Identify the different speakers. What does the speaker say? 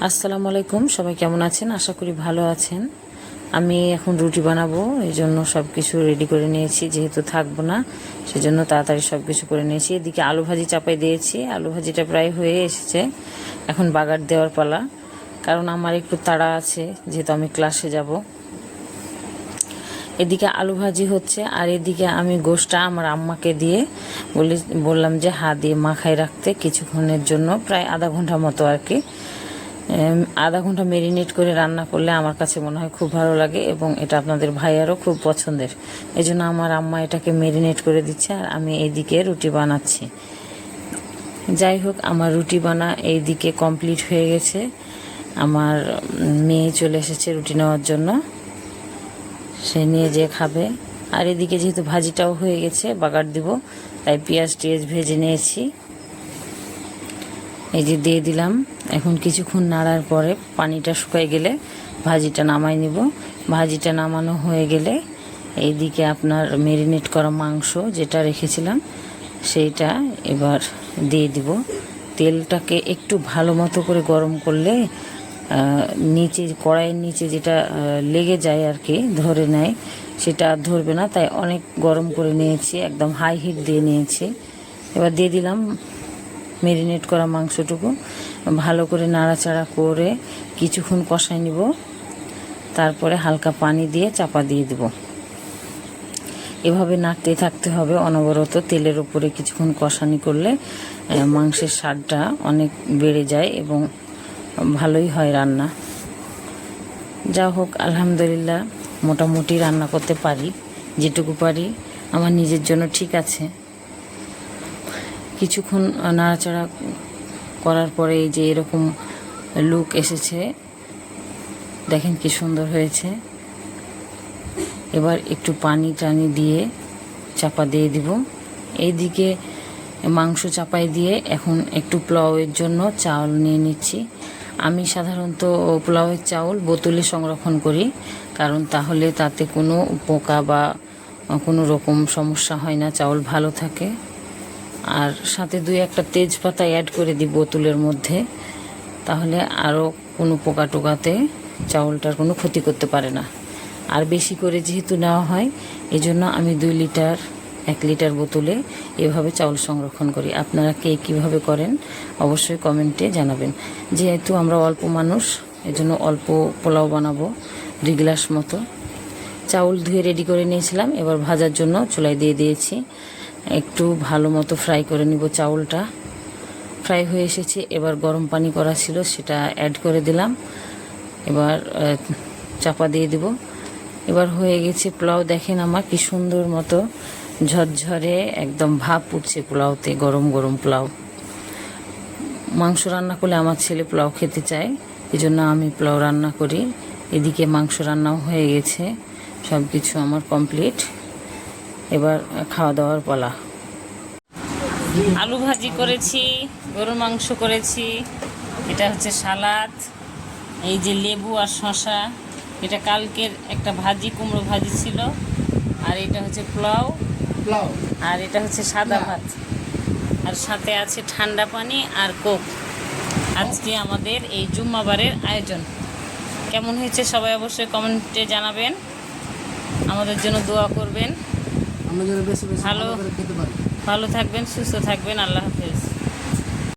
Speaker 1: আসসালামু আলাইকুম, সবাই কেমন আছেন? আশা করি ভালো আছেন। আমি এখন রুটি বানাবো, এই জন্য সব কিছু রেডি করে নিয়েছি। যেহেতু থাকবো না, সেজন্য তাড়াতাড়ি সব কিছু করে নিয়েছি। এদিকে আলু ভাজি চাপাই দিয়েছি, আলু ভাজিটা প্রায় হয়ে এসেছে। এখন বাগার দেওয়ার পালা, কারণ আমার একটু তাড়া আছে, যেহেতু আমি ক্লাসে যাব। এদিকে আলু ভাজি হচ্ছে, আর এদিকে আমি গোশটা আমার আম্মাকে দিয়ে বললাম যে হাত দিয়ে মাখায় রাখতে কিছুক্ষণের জন্য, প্রায় আধা ঘন্টা মতো আর কি। আধা ঘন্টা মেরিনেট করে রান্না করলে আমার কাছে মনে হয় খুব ভালো লাগে, এবং এটা আপনাদের ভাইয়ারও খুব পছন্দের। এই জন্য আমার আম্মা এটাকে মেরিনেট করে দিচ্ছে, আর আমি এইদিকে রুটি বানাচ্ছি। যাই হোক, আমার রুটি বানা এইদিকে কমপ্লিট হয়ে গেছে। আমার মেয়ে চলে এসেছে রুটি নেওয়ার জন্য, সে নিয়ে যেয়ে খাবে। আর এদিকে যেহেতু ভাজিটাও হয়ে গেছে, বাগার দিব, তাই পেঁয়াজ টিয়াজ ভেজে নিয়েছি। এই যে দিয়ে দিলাম। এখন কিছুক্ষণ নাড়ার পরে পানিটা শুকায় গেলে ভাজিটা নামাই নিব। ভাজিটা নামানো হয়ে গেলে এইদিকে আপনার মেরিনেট করা মাংস যেটা রেখেছিলাম সেইটা এবার দিয়ে দিব। তেলটাকে একটু ভালো মতো করে গরম করলে নিচে কড়াইয়ের নিচে যেটা লেগে যায় আর কি, ধরে নেয়, সেটা আর ধরবে না। তাই অনেক গরম করে নিয়েছি, একদম হাই হিট দিয়ে নিয়েছি। এবার দিয়ে দিলাম মেরিনেট করা মাংসটুকু, ভালো করে নাড়াচাড়া করে কিছুক্ষণ কষাই নিব। তারপরে হালকা পানি দিয়ে চাপা দিয়ে দিব। এভাবে নাড়তে থাকতে হবে অনবরত। তেলের উপরে কিছুক্ষণ কষানি করলে মাংসের স্বাদটা অনেক বেড়ে যায় এবং ভালোই হয় রান্না। যা হোক, আলহামদুলিল্লাহ মোটামুটি রান্না করতে পারি, যেটুকু পারি আমার নিজের জন্য ঠিক আছে। কিছুক্ষণ নাড়াচাড়া করার পরে এই যে এরকম লুক এসেছে, দেখেন কি সুন্দর হয়েছে। এবার একটু পানি টানি দিয়ে চাপা দিয়ে দিব। এইদিকে মাংস চাপাই দিয়ে এখন একটু পোলাওয়ের জন্য চাউল নিয়ে নিচ্ছি। আমি সাধারণত পোলাওয়ের চাউল বোতলে সংরক্ষণ করি, কারণ তাহলে তাতে কোনো পোকা বা কোনো রকম সমস্যা হয় না, চাউল ভালো থাকে। আর সাথে 2-1টা তেজপাতা অ্যাড করে দিই বোতলের মধ্যে, তাহলে আরও কোনো পোকা টোকাতে চাউলটার কোনো ক্ষতি করতে পারে না। আর বেশি করে যেহেতু নেওয়া হয়, এজন্য আমি 1 লিটার বোতলে এভাবে চাউল সংরক্ষণ করি। আপনারা কে কীভাবে করেন অবশ্যই কমেন্টে জানাবেন। যেহেতু আমরা অল্প মানুষ, এজন্য অল্প পোলাও বানাবো, 2 গ্লাস মতো। চাউল ধুয়ে রেডি করে নিয়েছিলাম, এবার ভাজার জন্য চুলায় দিয়ে দিয়েছি। একটু ভালো মতো ফ্রাই করে নিব। চাউলটা ফ্রাই হয়ে এসেছে, এবার গরম পানি করা ছিল সেটা অ্যাড করে দিলাম। এবার চাপা দিয়ে দিব। এবার হয়ে গেছে পোলাও। দেখেন আমার কি সুন্দর মতো ঝরঝরে একদম ভাপ উঠছে পোলাওতে, গরম গরম পোলাও। মাংস রান্না করলে আমার ছেলে পোলাও খেতে চায়, এই জন্য আমি পোলাও রান্না করি। এদিকে মাংস রান্নাও হয়ে গেছে, সব কিছু আমার কমপ্লিট। এবার খাওয়া দাওয়ার পালা। আলু ভাজি করেছি, গরুর মাংস করেছি, এটা হচ্ছে সালাদ, এই যে লেবু আর শসা, এটা কালকের একটা ভাজি, কুমড়ো ভাজি ছিল, আর এটা হচ্ছে পোলাও, আর এটা হচ্ছে সাদা ভাত, আর সাথে আছে ঠান্ডা পানি আর কোক। আজকে আমাদের এই জুম্মাবারের আয়োজন। কেমন হয়েছে সবাই অবশ্যই কমেন্টে জানাবেন, আমাদের জন্য দোয়া করবেন। ভালো থাকবেন, সুস্থ থাকবেন। আল্লাহ হাফেজ।